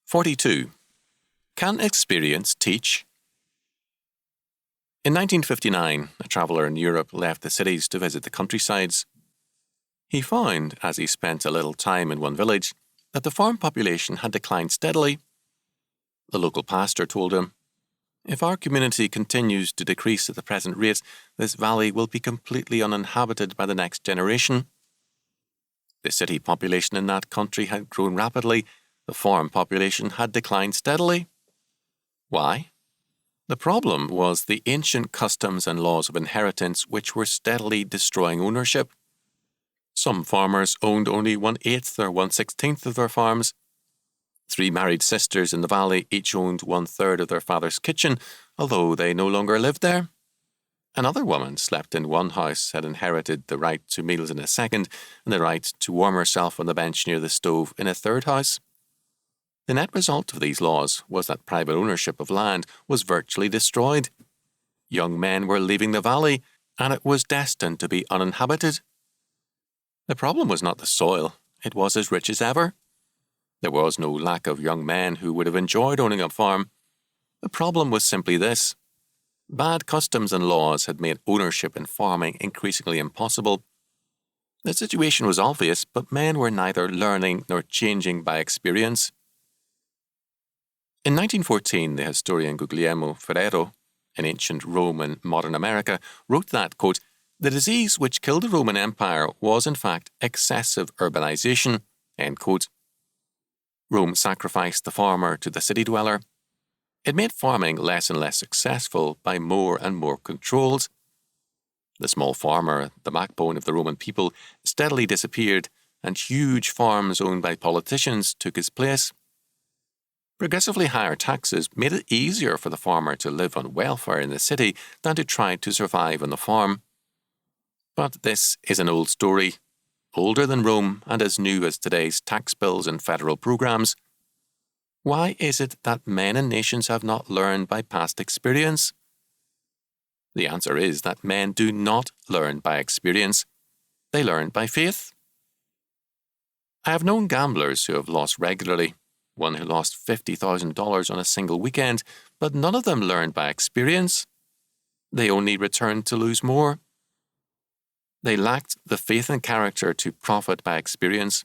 42. Can experience teach? In 1959, a traveller in Europe left the cities to visit the countrysides. He found, as he spent a little time in one village, that the farm population had declined steadily. The local pastor told him, "If our community continues to decrease at the present rate, this valley will be completely uninhabited by the next generation." The city population in that country had grown rapidly. The farm population had declined steadily. Why? The problem was the ancient customs and laws of inheritance which were steadily destroying ownership. Some farmers owned only 1/8 or 1/16 of their farms. 3 married sisters in the valley each owned 1/3 of their father's kitchen, although they no longer lived there. Another woman slept in one house, had inherited the right to meals in a second, and the right to warm herself on the bench near the stove in a third house. The net result of these laws was that private ownership of land was virtually destroyed. Young men were leaving the valley, and it was destined to be uninhabited. The problem was not the soil, it was as rich as ever. There was no lack of young men who would have enjoyed owning a farm. The problem was simply this: bad customs and laws had made ownership in farming increasingly impossible. The situation was obvious, but men were neither learning nor changing by experience. In 1914, the historian Guglielmo Ferrero, in ancient Rome and modern America, wrote that, quote, "The disease which killed the Roman Empire was in fact excessive urbanization," end quote. Rome sacrificed the farmer to the city dweller. It made farming less and less successful by more and more controls. The small farmer, the backbone of the Roman people, steadily disappeared, and huge farms owned by politicians took his place. Progressively higher taxes made it easier for the farmer to live on welfare in the city than to try to survive on the farm. But this is an old story, older than Rome and as new as today's tax bills and federal programs. Why is it that men and nations have not learned by past experience? The answer is that men do not learn by experience. They learn by faith. I have known gamblers who have lost regularly, one who lost $50,000 on a single weekend, but none of them learned by experience. They only returned to lose more. They lacked the faith and character to profit by experience.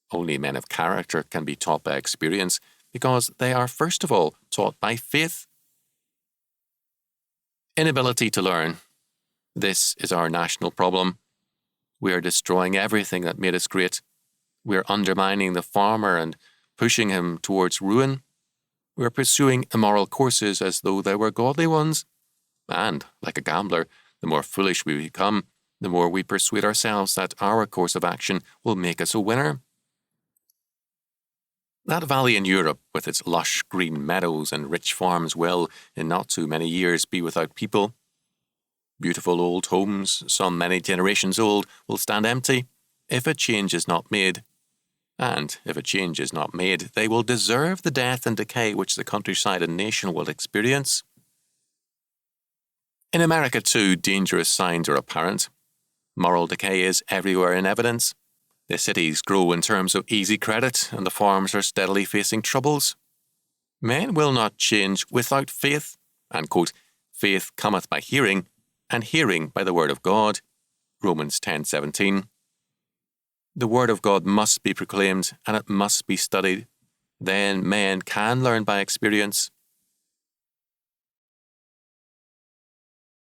Only men of character can be taught by experience, because they are first of all taught by faith. Inability to learn. This is our national problem. We are destroying everything that made us great. We are undermining the farmer and pushing him towards ruin. We are pursuing immoral courses as though they were godly ones. And, like a gambler, the more foolish we become, the more we persuade ourselves that our course of action will make us a winner. That valley in Europe, with its lush green meadows and rich farms, will, in not too many years, be without people. Beautiful old homes, some many generations old, will stand empty if a change is not made. And if a change is not made, they will deserve the death and decay which the countryside and nation will experience. In America, too, dangerous signs are apparent. Moral decay is everywhere in evidence. The cities grow in terms of easy credit, and the farms are steadily facing troubles. Men will not change without faith, and, quote, "Faith cometh by hearing, and hearing by the word of God," Romans 10:17. The word of God must be proclaimed, and it must be studied. Then men can learn by experience.